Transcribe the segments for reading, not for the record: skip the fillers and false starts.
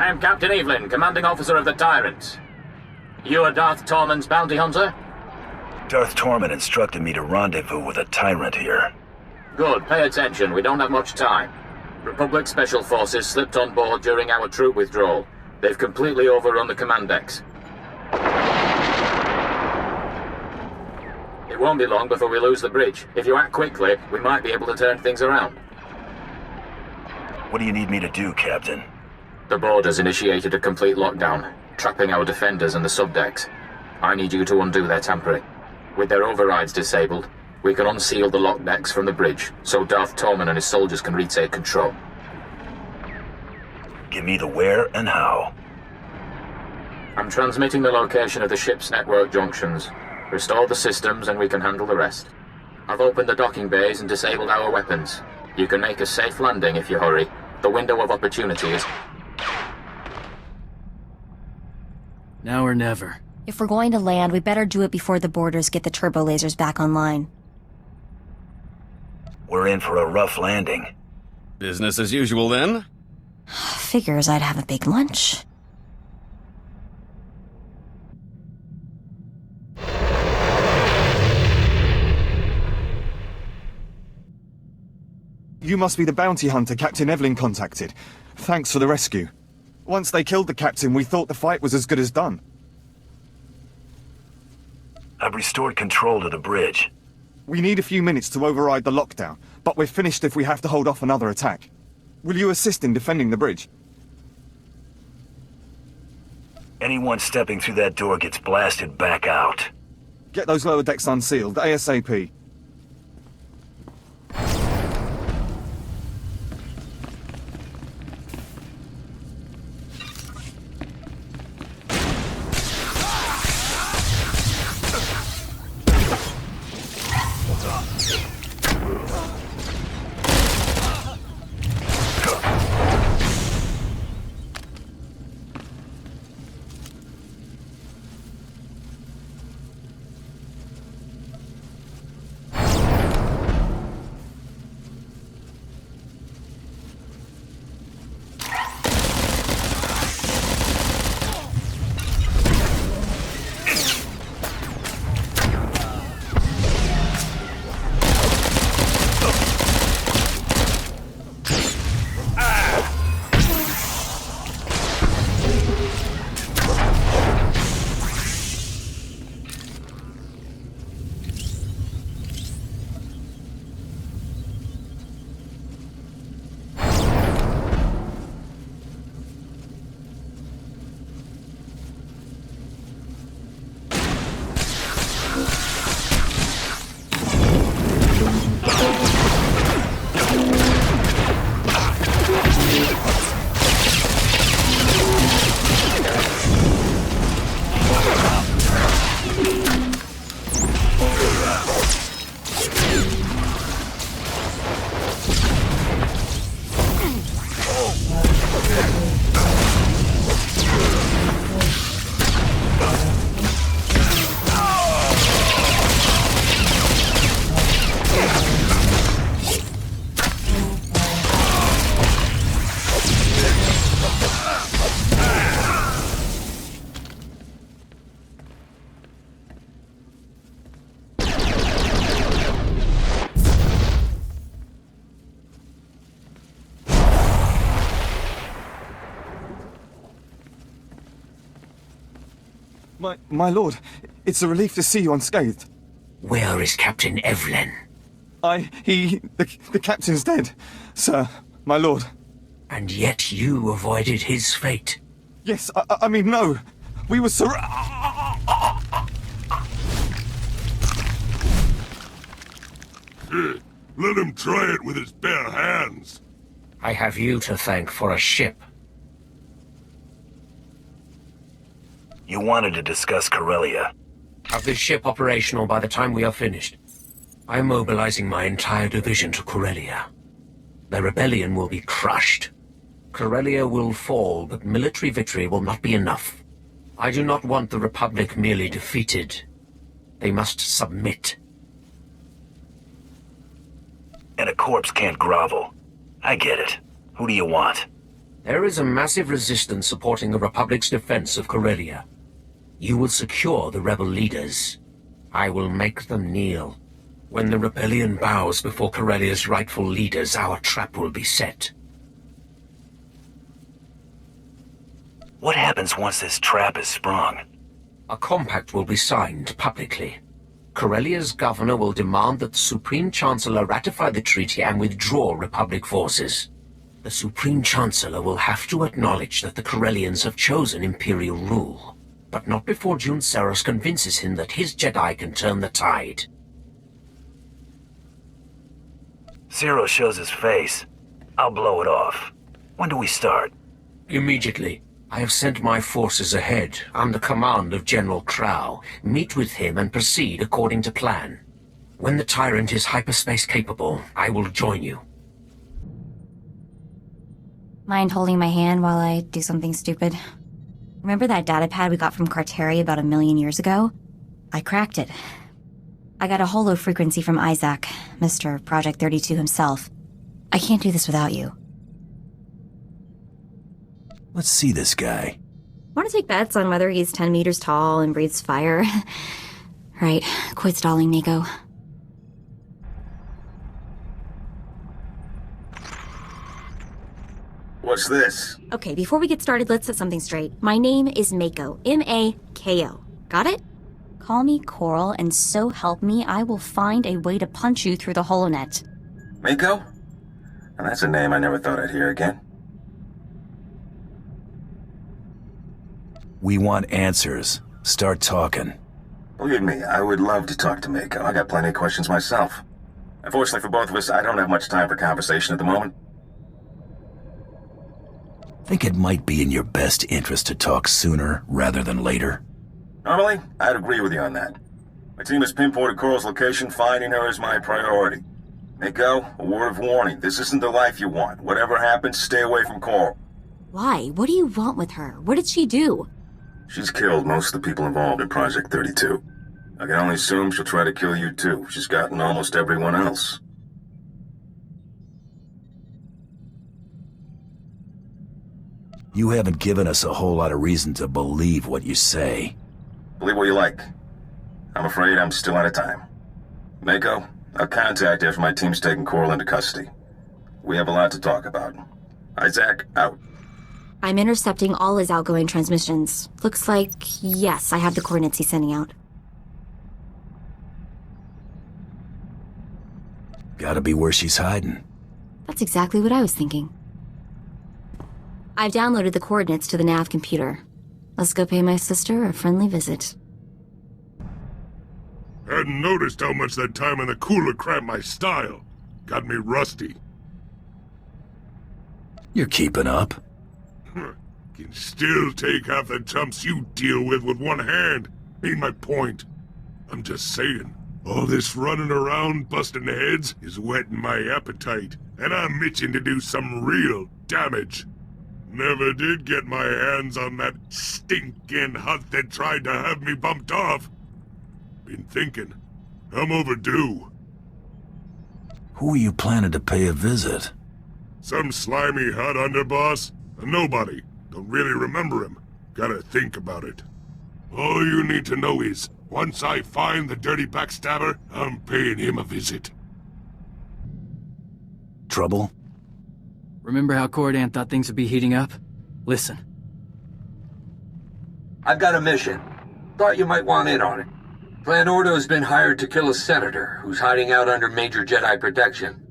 I am Captain Evelyn, commanding officer of the Tyrant. You are Darth Tormund's bounty hunter? Darth Tormund instructed me to rendezvous with a Tyrant here. Good, pay attention, we don't have much time. Republic Special Forces slipped on board during our troop withdrawal. They've completely overrun the command decks. It won't be long before we lose the bridge. If you act quickly, we might be able to turn things around. What do you need me to do, Captain? The board has initiated a complete lockdown, trapping our defenders and the subdecks. I need you to undo their tampering. With their overrides disabled, we can unseal the locked decks from the bridge, so Darth Tormund and his soldiers can retake control. Give me the where and how. I'm transmitting the location of the ship's network junctions. Restore the systems and we can handle the rest. I've opened the docking bays and disabled our weapons. You can make a safe landing if you hurry. The window of opportunity is... Now or never. If we're going to land, we better do it before the boarders get the turbo lasers back online. We're in for a rough landing. Business as usual, then? Figures I'd have a big lunch. You must be the bounty hunter Captain Evelyn contacted. Thanks for the rescue. Once they killed the captain, we thought the fight was as good as done. I've restored control to the bridge. We need a few minutes to override the lockdown, but we're finished if we have to hold off another attack. Will you assist in defending the bridge? Anyone stepping through that door gets blasted back out. Get those lower decks unsealed, ASAP. My lord, it's a relief to see you unscathed. Where is Captain Evelyn? The captain's dead, sir, my lord. And yet you avoided his fate. Yes, I mean, no. We were Let him try it with his bare hands. I have you to thank for a ship. You wanted to discuss Corellia. Have this ship operational by the time we are finished. I am mobilizing my entire division to Corellia. The rebellion will be crushed. Corellia will fall, but military victory will not be enough. I do not want the Republic merely defeated. They must submit. And a corpse can't grovel. I get it. Who do you want? There is a massive resistance supporting the Republic's defense of Corellia. You will secure the rebel leaders. I will make them kneel. When the rebellion bows before Corellia's rightful leaders, our trap will be set. What happens once this trap is sprung? A compact will be signed publicly. Corellia's governor will demand that the Supreme Chancellor ratify the treaty and withdraw Republic forces. The Supreme Chancellor will have to acknowledge that the Corellians have chosen Imperial rule, but not before June Saros convinces him that his Jedi can turn the tide. Zero shows his face. I'll blow it off. When do we start? Immediately. I have sent my forces ahead, under command of General Crow. Meet with him and proceed according to plan. When the Tyrant is hyperspace capable, I will join you. Mind holding my hand while I do something stupid? Remember that datapad we got from Carteri about 1,000,000 years ago? I cracked it. I got a holo frequency from Isaac, Mr. Project 32 himself. I can't do this without you. Let's see this guy. Want to take bets on whether he's 10 meters tall and breathes fire? Right, quit stalling, Nico. What's this? Okay, before we get started, let's set something straight. My name is Mako. M-A-K-O. Got it? Call me Coral, and so help me, I will find a way to punch you through the holonet. Mako? Well, that's a name I never thought I'd hear again. We want answers. Start talking. Believe me, I would love to talk to Mako. I got plenty of questions myself. Unfortunately for both of us, I don't have much time for conversation at the moment. Think it might be in your best interest to talk sooner rather than later. Normally, I'd agree with you on that. My team has pinpointed Coral's location. Finding her is my priority. Mako, a word of warning. This isn't the life you want. Whatever happens, stay away from Coral. Why? What do you want with her? What did she do? She's killed most of the people involved in Project 32. I can only assume she'll try to kill you too. She's gotten almost everyone else. You haven't given us a whole lot of reason to believe what you say. Believe what you like. I'm afraid I'm still out of time. Mako, I'll contact you after my team's taken Coral into custody. We have a lot to talk about. Isaac, out. I'm intercepting all his outgoing transmissions. Looks like, yes, I have the coordinates he's sending out. Gotta be where she's hiding. That's exactly what I was thinking. I've downloaded the coordinates to the nav computer. Let's go pay my sister a friendly visit. Hadn't noticed how much that time in the cooler cramped my style. Got me rusty. You're keeping up. Can still take half the chumps you deal with one hand. Ain't my point. I'm just saying, all this running around busting heads is whetting my appetite, and I'm itching to do some real damage. Never did get my hands on that stinking hut that tried to have me bumped off. Been thinking, I'm overdue. Who are you planning to pay a visit? Some slimy hut underboss? A nobody. Don't really remember him. Gotta think about it. All you need to know is, once I find the dirty backstabber, I'm paying him a visit. Trouble? Remember how Cordan thought things would be heating up? Listen. I've got a mission. Thought you might want in on it. Clan Ordo's been hired to kill a senator who's hiding out under major Jedi protection.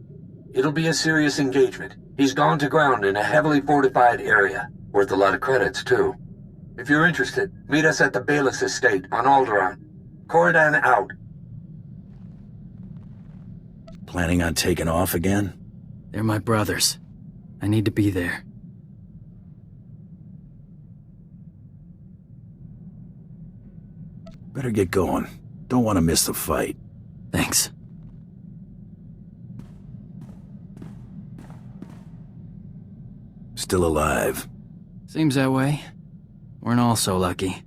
It'll be a serious engagement. He's gone to ground in a heavily fortified area. Worth a lot of credits, too. If you're interested, meet us at the Bayless Estate on Alderaan. Cordan out. Planning on taking off again? They're my brothers. I need to be there. Better get going. Don't want to miss the fight. Thanks. Still alive. Seems that way. Weren't all so lucky.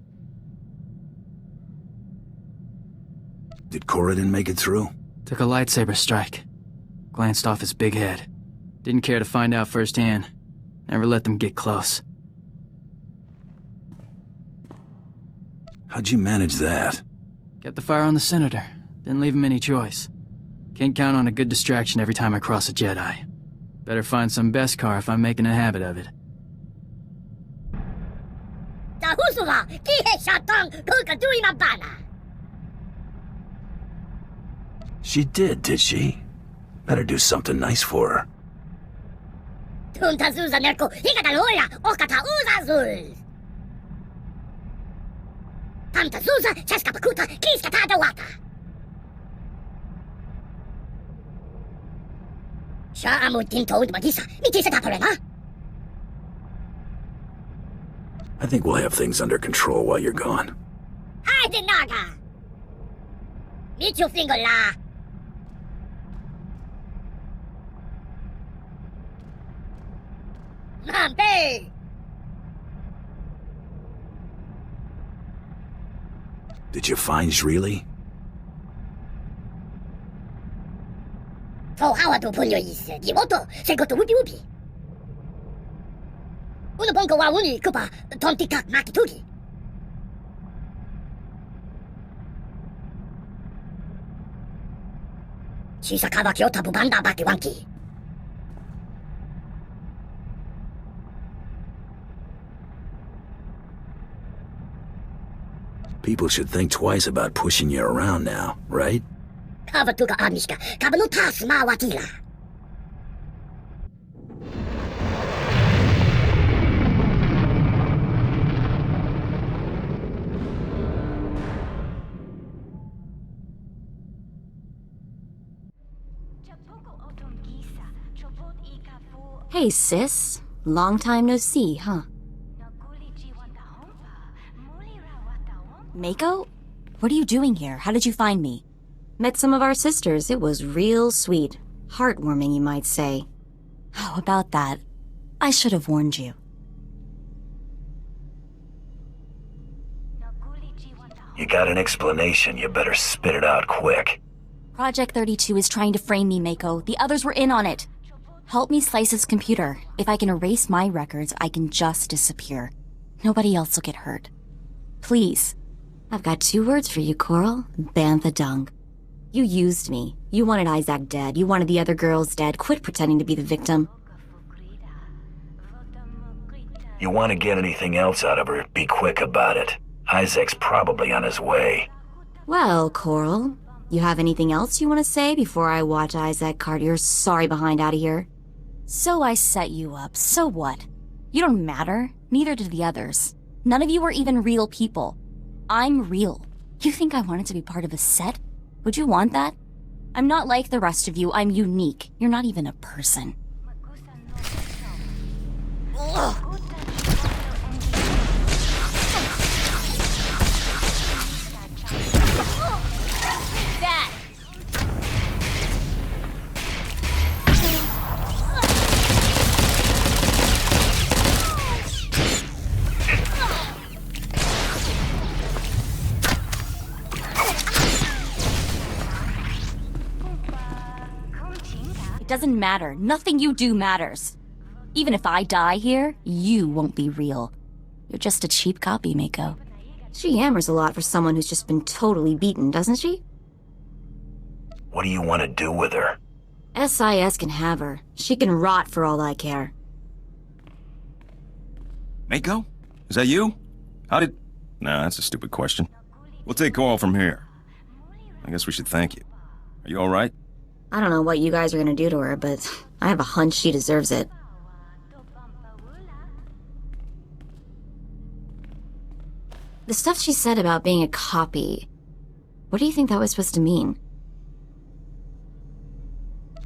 Did Corridon make it through? Took a lightsaber strike. Glanced off his big head. Didn't care to find out firsthand. Never let them get close. How'd you manage that? Kept the fire on the Senator. Didn't leave him any choice. Can't count on a good distraction every time I cross a Jedi. Better find some Beskar if I'm making a habit of it. She did she? Better do something nice for her. I think we'll have things under control while you're gone. Did you find Zreeli? People should think twice about pushing you around now, right? Hey, sis. Long time no see, huh? Mako? What are you doing here? How did you find me? Met some of our sisters. It was real sweet. Heartwarming, you might say. Oh, about that. I should have warned you. You got an explanation, you better spit it out quick. Project 32 is trying to frame me, Mako. The others were in on it. Help me slice his computer. If I can erase my records, I can just disappear. Nobody else will get hurt. Please. I've got 2 words for you, Coral. Bantha dung. You used me. You wanted Isaac dead. You wanted the other girls dead. Quit pretending to be the victim. You want to get anything else out of her, be quick about it. Isaac's probably on his way. Well, Coral, you have anything else you want to say before I watch Isaac cart your sorry behind out of here? So I set you up. So what? You don't matter. Neither did the others. None of you were even real people. I'm real. You think I wanted to be part of a set? Would you want that? I'm not like the rest of you. I'm unique. You're not even a person. Ugh. That. It doesn't matter. Nothing you do matters. Even if I die here, you won't be real. You're just a cheap copy, Mako. She hammers a lot for someone who's just been totally beaten, doesn't she? What do you want to do with her? SIS can have her. She can rot for all I care. Mako? Is that you? How did... Nah, that's a stupid question. We'll take Coral from here. I guess we should thank you. Are you alright? I don't know what you guys are gonna do to her, but I have a hunch she deserves it. The stuff she said about being a copy, what do you think that was supposed to mean?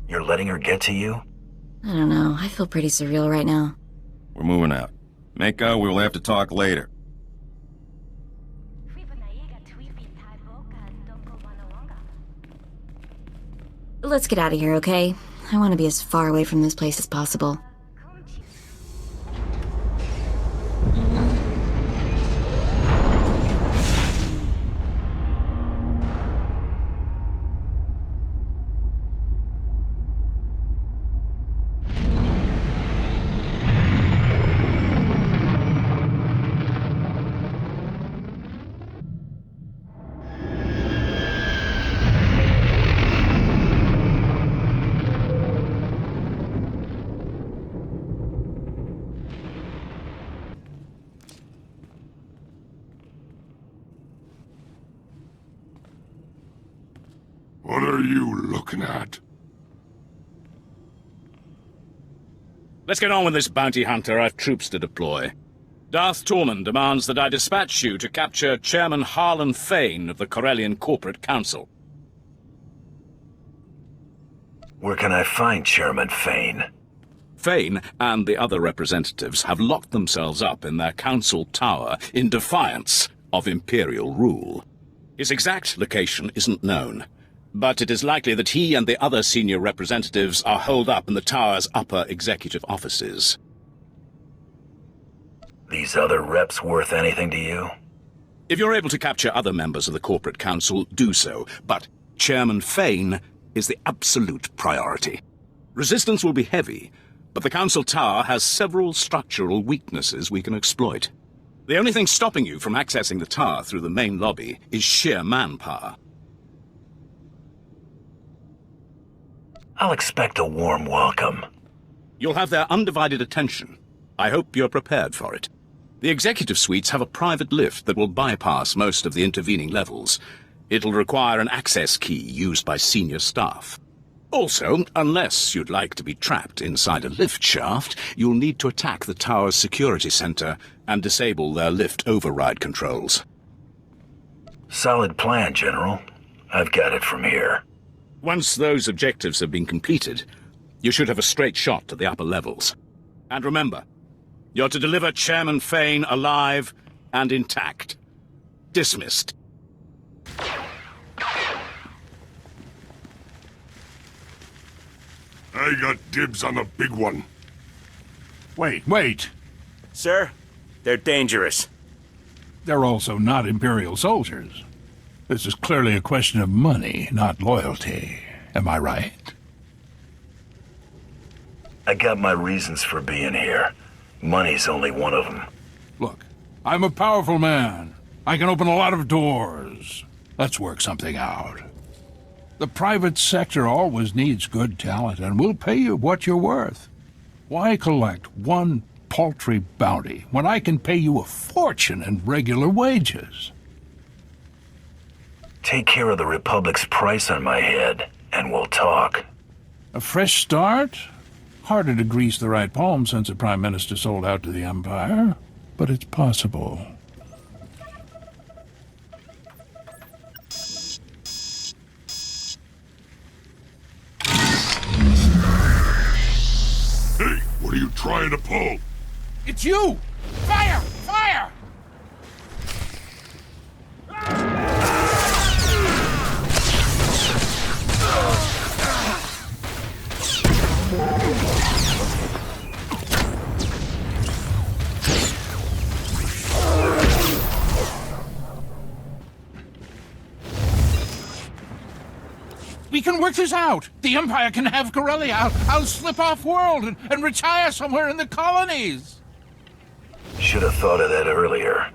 You're letting her get to you? I don't know. I feel pretty surreal right now. We're moving out. Mako, we'll have to talk later. Let's get out of here, okay? I want to be as far away from this place as possible. What are you looking at? Let's get on with this, bounty hunter. I've troops to deploy. Darth Tormund demands that I dispatch you to capture Chairman Harlan Fane of the Corellian Corporate Council. Where can I find Chairman Fane? Fane and the other representatives have locked themselves up in their council tower in defiance of Imperial rule. His exact location isn't known, but it is likely that he and the other senior representatives are holed up in the tower's upper executive offices. These other reps worth anything to you? If you're able to capture other members of the corporate council, do so, but Chairman Fane is the absolute priority. Resistance will be heavy, but the council tower has several structural weaknesses we can exploit. The only thing stopping you from accessing the tower through the main lobby is sheer manpower. I'll expect a warm welcome. You'll have their undivided attention. I hope you're prepared for it. The executive suites have a private lift that will bypass most of the intervening levels. It'll require an access key used by senior staff. Also, unless you'd like to be trapped inside a lift shaft, you'll need to attack the tower's security center and disable their lift override controls. Solid plan, General. I've got it from here. Once those objectives have been completed, you should have a straight shot to the upper levels. And remember, you're to deliver Chairman Fane alive and intact. Dismissed. I got dibs on the big one. Wait. Sir, they're dangerous. They're also not Imperial soldiers. This is clearly a question of money, not loyalty. Am I right? I got my reasons for being here. Money's only one of them. Look, I'm a powerful man. I can open a lot of doors. Let's work something out. The private sector always needs good talent, and we'll pay you what you're worth. Why collect one paltry bounty when I can pay you a fortune in regular wages? Take care of the Republic's price on my head, and we'll talk. A fresh start? Harder to grease the right palm since the Prime Minister sold out to the Empire, but it's possible. Hey, what are you trying to pull? It's you! Fire! Fire! We can work this out. The Empire can have Corellia. I'll slip off world and retire somewhere in the colonies. Should have thought of that earlier.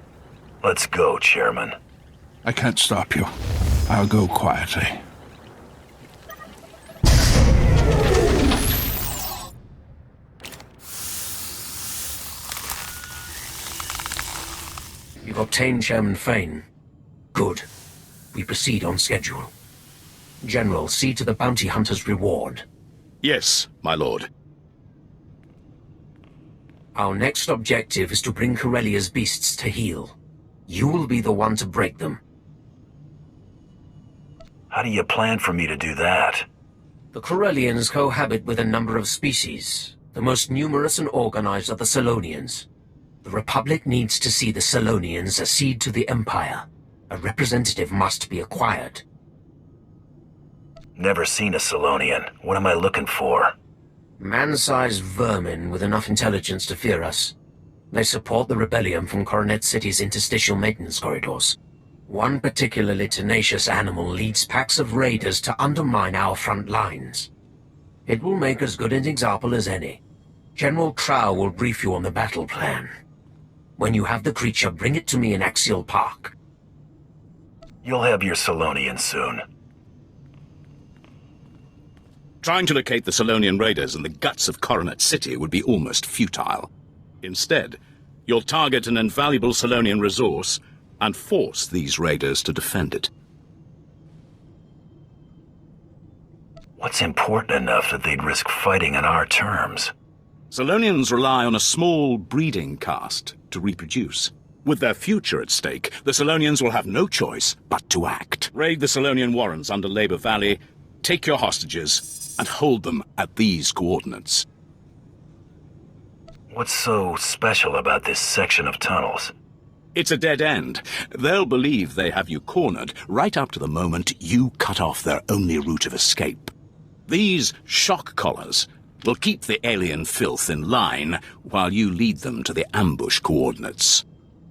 Let's go, Chairman. I can't stop you. I'll go quietly. You've obtained Chairman Fane. Good. We proceed on schedule. General, see to the bounty hunter's reward. Yes, my lord. Our next objective is to bring Corellia's beasts to heel. You will be the one to break them. How do you plan for me to do that? The Corellians cohabit with a number of species. The most numerous and organized are the Selonians. The Republic needs to see the Selonians accede to the Empire. A representative must be acquired. Never seen a Selonian. What am I looking for? Man-sized vermin with enough intelligence to fear us. They support the rebellion from Coronet City's interstitial maintenance corridors. One particularly tenacious animal leads packs of raiders to undermine our front lines. It will make as good an example as any. General Trow will brief you on the battle plan. When you have the creature, bring it to me in Axial Park. You'll have your Selonian soon. Trying to locate the Selonian raiders in the guts of Coronet City would be almost futile. Instead, you'll target an invaluable Selonian resource and force these raiders to defend it. What's important enough that they'd risk fighting on our terms? Solonians rely on a small breeding caste to reproduce. With their future at stake, the Solonians will have no choice but to act. Raid the Solonian warrens under Labor Valley, take your hostages, and hold them at these coordinates. What's so special about this section of tunnels? It's a dead end. They'll believe they have you cornered right up to the moment you cut off their only route of escape. These shock collars will keep the alien filth in line while you lead them to the ambush coordinates.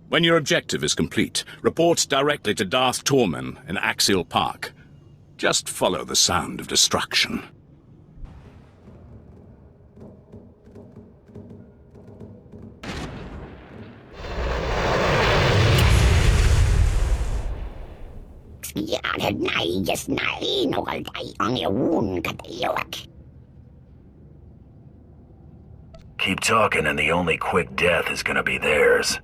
When your objective is complete, report directly to Darth Torman in Axial Park. Just follow the sound of destruction. Keep talking and the only quick death is gonna be theirs.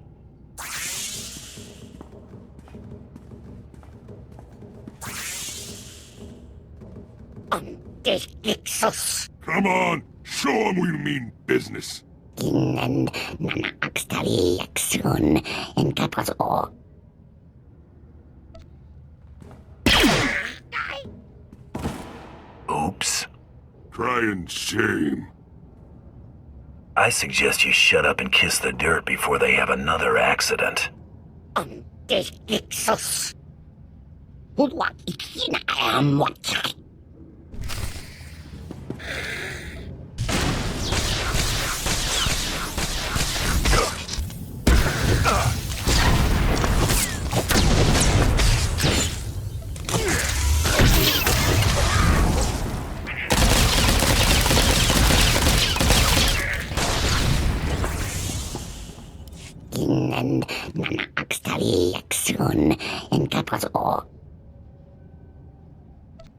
Come on, show them we mean business. Oops. Crying shame. I suggest you shut up and kiss the dirt before they have another accident.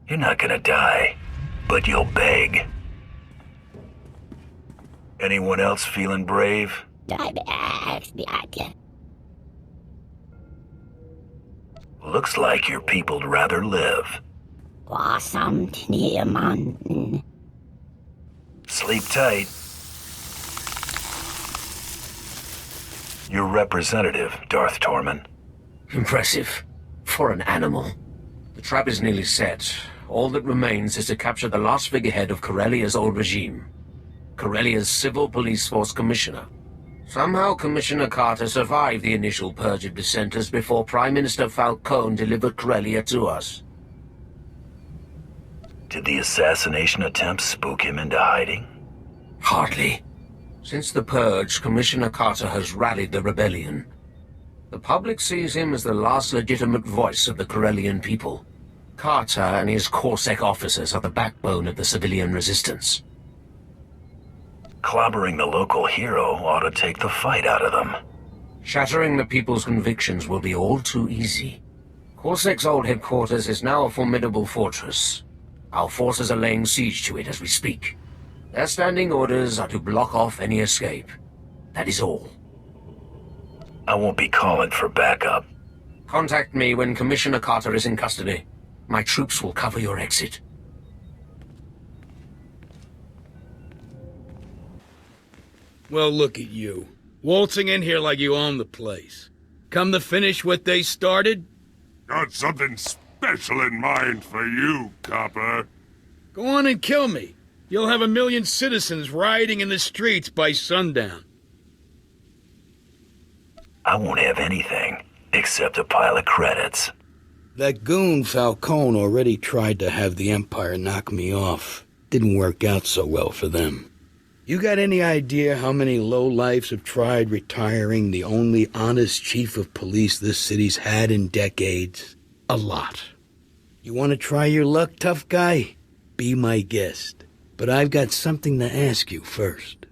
You're not gonna die, but you'll beg. Anyone else feeling brave? Looks like your people'd rather live. Sleep tight. Your representative, Darth Torman. Impressive. For an animal. The trap is nearly set. All that remains is to capture the last figurehead of Corellia's old regime. Corellia's Civil Police Force Commissioner. Somehow Commissioner Carter survived the initial purge of dissenters before Prime Minister Falcone delivered Corellia to us. Did the assassination attempt spook him into hiding? Hardly. Since the purge, Commissioner Carter has rallied the rebellion. The public sees him as the last legitimate voice of the Corellian people. Carter and his Corsair officers are the backbone of the civilian resistance. Clobbering the local hero ought to take the fight out of them. Shattering the people's convictions will be all too easy. Corsair's old headquarters is now a formidable fortress. Our forces are laying siege to it as we speak. Their standing orders are to block off any escape. That is all. I won't be calling for backup. Contact me when Commissioner Carter is in custody. My troops will cover your exit. Well, look at you. Waltzing in here like you own the place. Come to finish what they started? Got something special in mind for you, copper. Go on and kill me. You'll have 1 million citizens rioting in the streets by sundown. I won't have anything, except a pile of credits. That goon Falcone already tried to have the Empire knock me off. Didn't work out so well for them. You got any idea how many lowlifes have tried retiring the only honest chief of police this city's had in decades? A lot. You want to try your luck, tough guy? Be my guest. But I've got something to ask you first.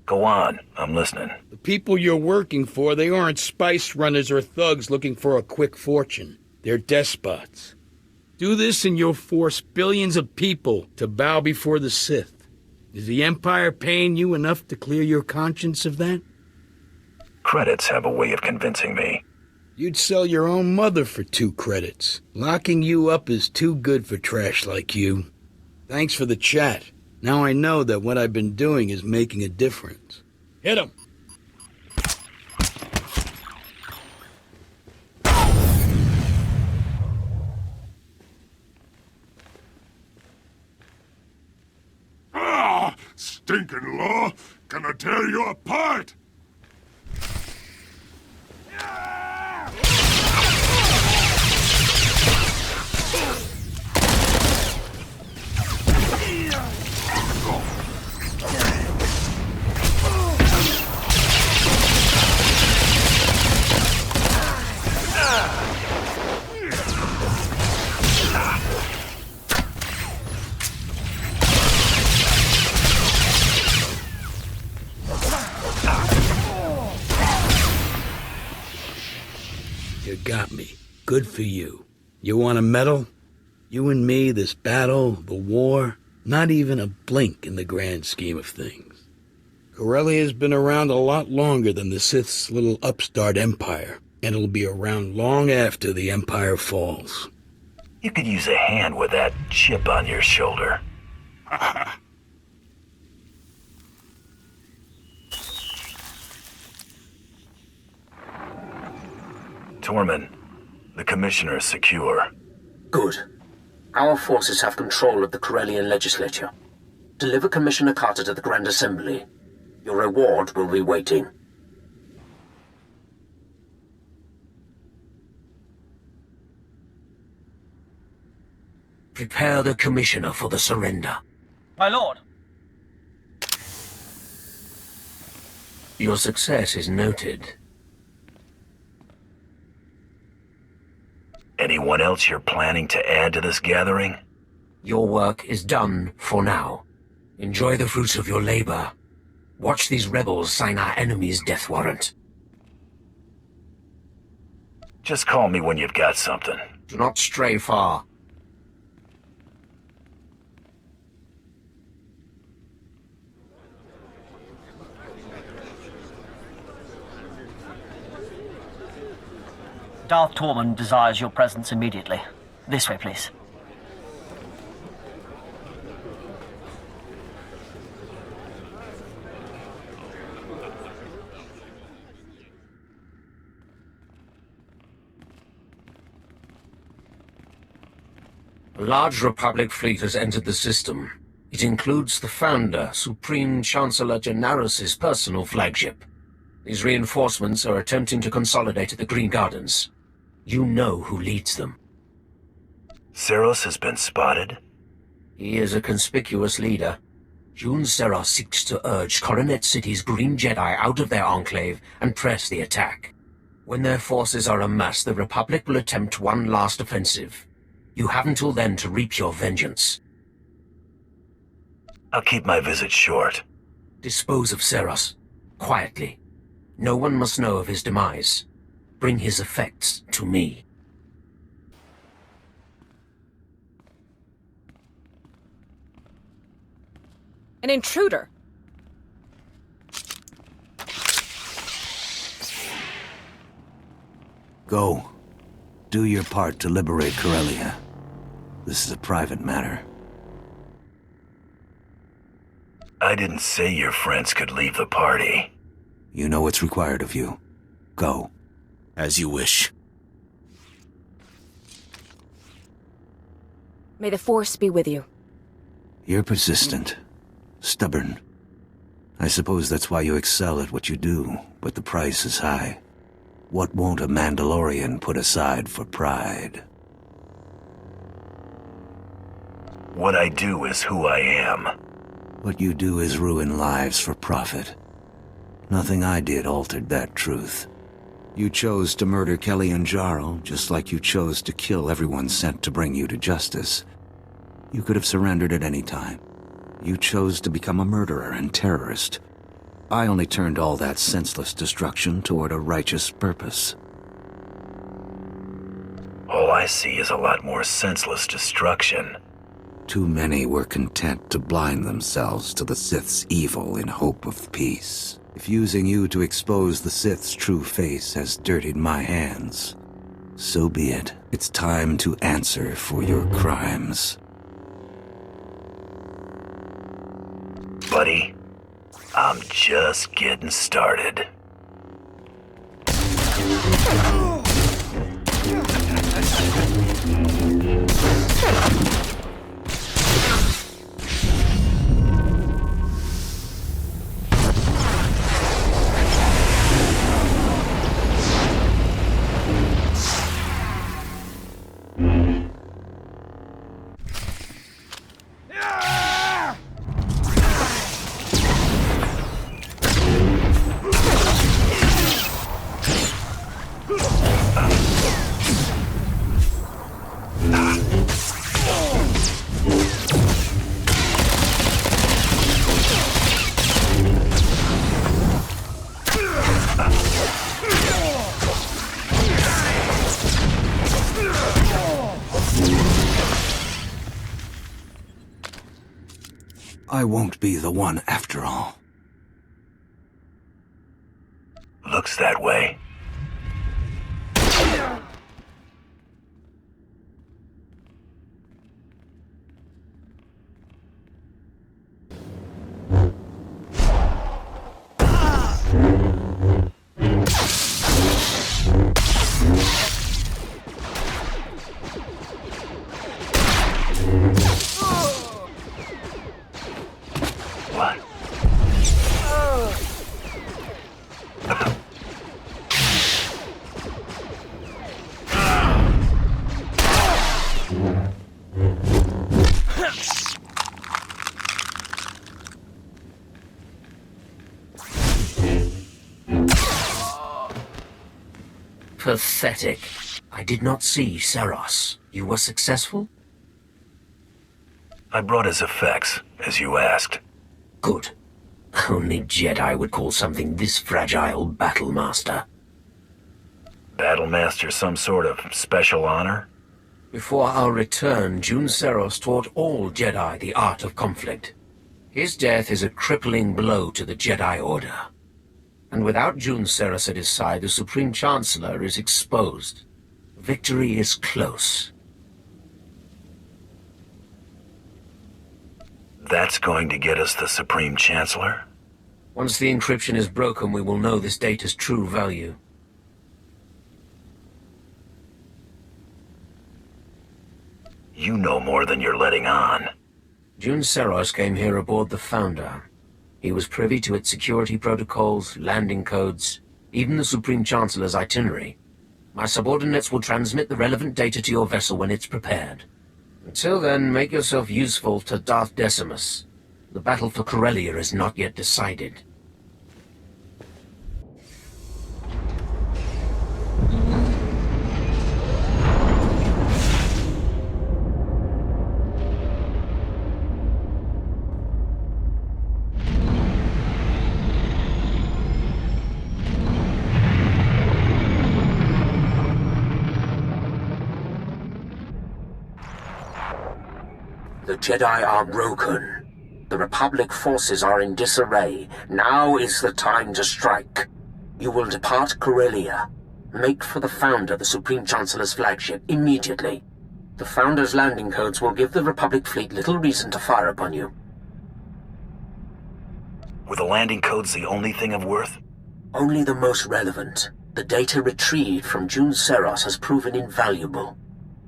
Go on, I'm listening. The people you're working for, they aren't spice runners or thugs looking for a quick fortune. They're despots. Do this and you'll force billions of people to bow before the Sith. Is the Empire paying you enough to clear your conscience of that? Credits have a way of convincing me. You'd sell your own mother for 2 credits. Locking you up is too good for trash like you. Thanks for the chat. Now I know that what I've been doing is making a difference. Hit him! Ah! Stinking law! Gonna tear you apart! You got me. Good for you. You want a medal? You and me, this battle, the war, not even a blink in the grand scheme of things. Corellia's been around a lot longer than the Sith's little upstart empire, and it'll be around long after the empire falls. You could use a hand with that chip on your shoulder. Tormund, the Commissioner is secure. Good. Our forces have control of the Corellian legislature. Deliver Commissioner Carter to the Grand Assembly. Your reward will be waiting. Prepare the Commissioner for the surrender. My lord. Your success is noted. Anyone else you're planning to add to this gathering? Your work is done for now. Enjoy the fruits of your labor. Watch these rebels sign our enemy's death warrant. Just call me when you've got something. Do not stray far. Darth Tormund desires your presence immediately. This way, please. A large Republic fleet has entered the system. It includes the Founder, Supreme Chancellor Gennaris' personal flagship. These reinforcements are attempting to consolidate at the Green Gardens. You know who leads them. Seros has been spotted? He is a conspicuous leader. Jun Serra seeks to urge Coronet City's Green Jedi out of their enclave and press the attack. When their forces are amassed, the Republic will attempt one last offensive. You have until then to reap your vengeance. I'll keep my visit short. Dispose of Seros. Quietly. No one must know of his demise. Bring his effects to me. An intruder! Go. Do your part to liberate Corellia. This is a private matter. I didn't say your friends could leave the party. You know what's required of you. Go. As you wish. May the Force be with you. You're persistent. Stubborn. I suppose that's why you excel at what you do, but the price is high. What won't a Mandalorian put aside for pride? What I do is who I am. What you do is ruin lives for profit. Nothing I did altered that truth. You chose to murder Kelly and Jarl, just like you chose to kill everyone sent to bring you to justice. You could have surrendered at any time. You chose to become a murderer and terrorist. I only turned all that senseless destruction toward a righteous purpose. All I see is a lot more senseless destruction. Too many were content to blind themselves to the Sith's evil in hope of peace. If using you to expose the Sith's true face has dirtied my hands, so be it. It's time to answer for your crimes. just getting started. I won't be the one after all. Looks that way. What? Pathetic. I did not see Seros. You were successful? I brought his effects, as you asked. Good. Only Jedi would call something this fragile Battlemaster. Battlemaster some sort of special honor? Before our return, Jun Seros taught all Jedi the art of conflict. His death is a crippling blow to the Jedi Order. And without Jun Seros at his side, the Supreme Chancellor is exposed. Victory is close. That's going to get us the Supreme Chancellor? Once the encryption is broken, we will know this data's true value. You know more than you're letting on. Jun Seros came here aboard the Founder. He was privy to its security protocols, landing codes, even the Supreme Chancellor's itinerary. My subordinates will transmit the relevant data to your vessel when it's prepared. Until then, make yourself useful to Darth Decimus. The battle for Corellia is not yet decided. The Jedi are broken. The Republic forces are in disarray. Now is the time to strike. You will depart Corellia. Make for the Founder, the Supreme Chancellor's flagship, immediately. The Founder's landing codes will give the Republic fleet little reason to fire upon you. Were the landing codes the only thing of worth? Only the most relevant. The data retrieved from Jun Seros has proven invaluable.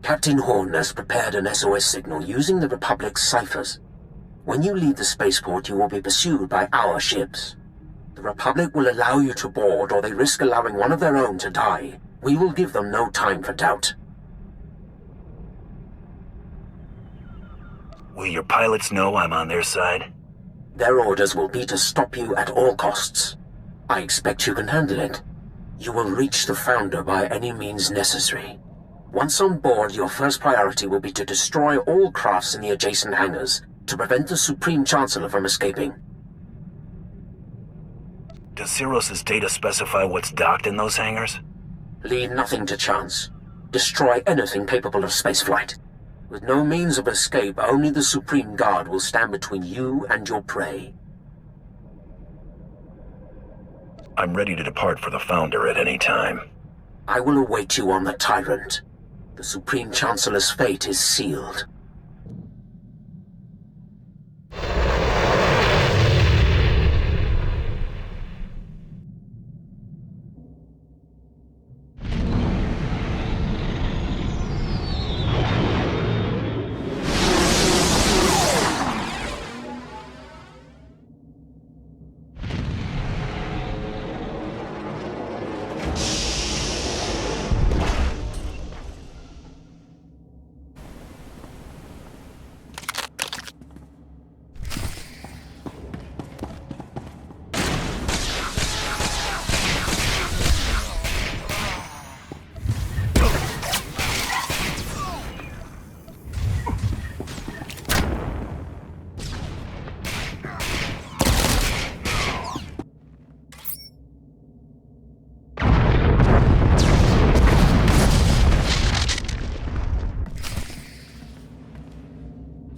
Captain Horn has prepared an SOS signal using the Republic's ciphers. When you leave the spaceport, you will be pursued by our ships. The Republic will allow you to board, or they risk allowing one of their own to die. We will give them no time for doubt. Will your pilots know I'm on their side? Their orders will be to stop you at all costs. I expect you can handle it. You will reach the Founder by any means necessary. Once on board, your first priority will be to destroy all crafts in the adjacent hangars, to prevent the Supreme Chancellor from escaping. Does Seros' data specify what's docked in those hangars? Leave nothing to chance. Destroy anything capable of spaceflight. With no means of escape, only the Supreme Guard will stand between you and your prey. I'm ready to depart for the Founder at any time. I will await you on the Tyrant. The Supreme Chancellor's fate is sealed.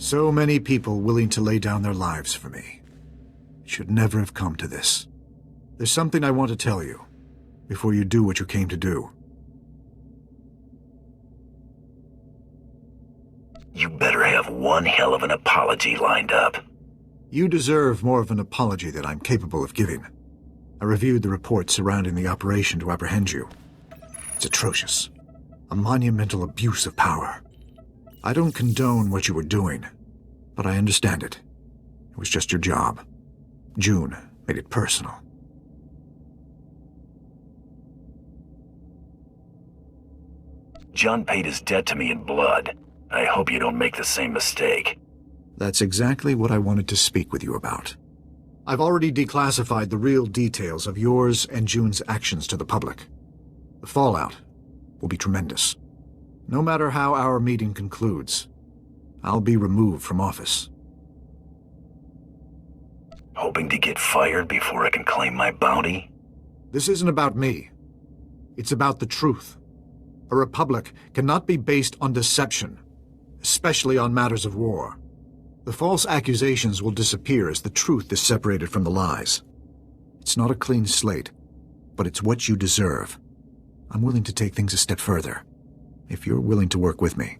So many people willing to lay down their lives for me. It should never have come to this. There's something I want to tell you, before you do what you came to do. You better have one hell of an apology lined up. You deserve more of an apology than I'm capable of giving. I reviewed the reports surrounding the operation to apprehend you. It's atrocious. A monumental abuse of power. I don't condone what you were doing, but I understand it. It was just your job. June made it personal. John paid his debt to me in blood. I hope you don't make the same mistake. That's exactly what I wanted to speak with you about. I've already declassified the real details of yours and June's actions to the public. The fallout will be tremendous. No matter how our meeting concludes, I'll be removed from office. Hoping to get fired before I can claim my bounty? This isn't about me. It's about the truth. A republic cannot be based on deception, especially on matters of war. The false accusations will disappear as the truth is separated from the lies. It's not a clean slate, but it's what you deserve. I'm willing to take things a step further, if you're willing to work with me.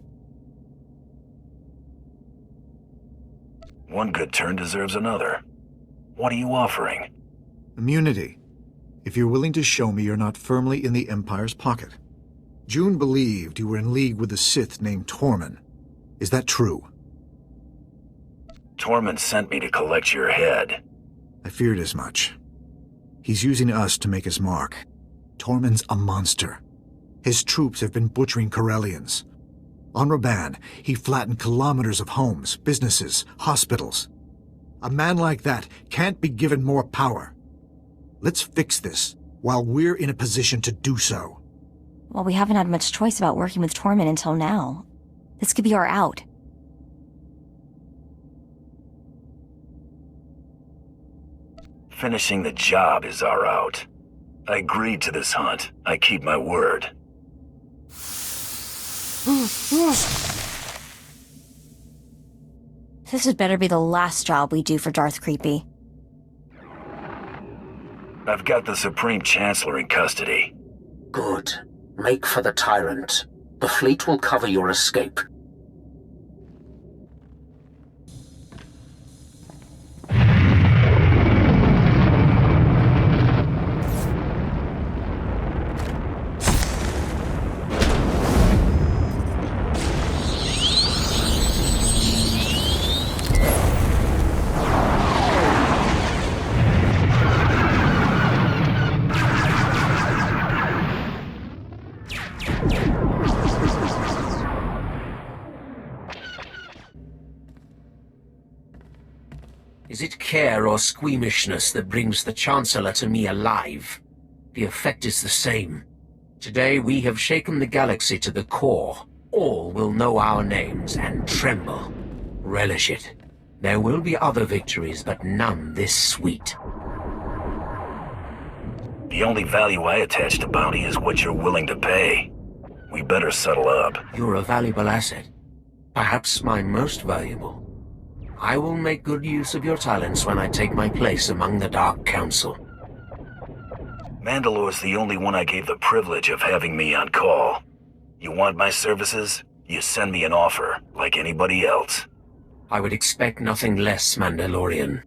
One good turn deserves another. What are you offering? Immunity, if you're willing to show me you're not firmly in the Empire's pocket. June believed you were in league with a Sith named Tormund. Is that true? Tormund sent me to collect your head. I feared as much. He's using us to make his mark. Tormund's a monster. His troops have been butchering Corellians. On Raban, he flattened kilometers of homes, businesses, hospitals. A man like that can't be given more power. Let's fix this while we're in a position to do so. Well, we haven't had much choice about working with Tormund until now. This could be our out. Finishing the job is our out. I agreed to this hunt. I keep my word. This had better be the last job we do for Darth Creepy. I've got the Supreme Chancellor in custody. Good. Make for the Tyrant. The fleet will cover your escape. Is it care or squeamishness that brings the Chancellor to me alive? The effect is the same. Today we have shaken the galaxy to the core. All will know our names and tremble. Relish it. There will be other victories, but none this sweet. The only value I attach to bounty is what you're willing to pay. We better settle up. You're a valuable asset. Perhaps my most valuable. I will make good use of your talents when I take my place among the Dark Council. Mandalore's the only one I gave the privilege of having me on call. You want my services? You send me an offer, like anybody else. I would expect nothing less, Mandalorian.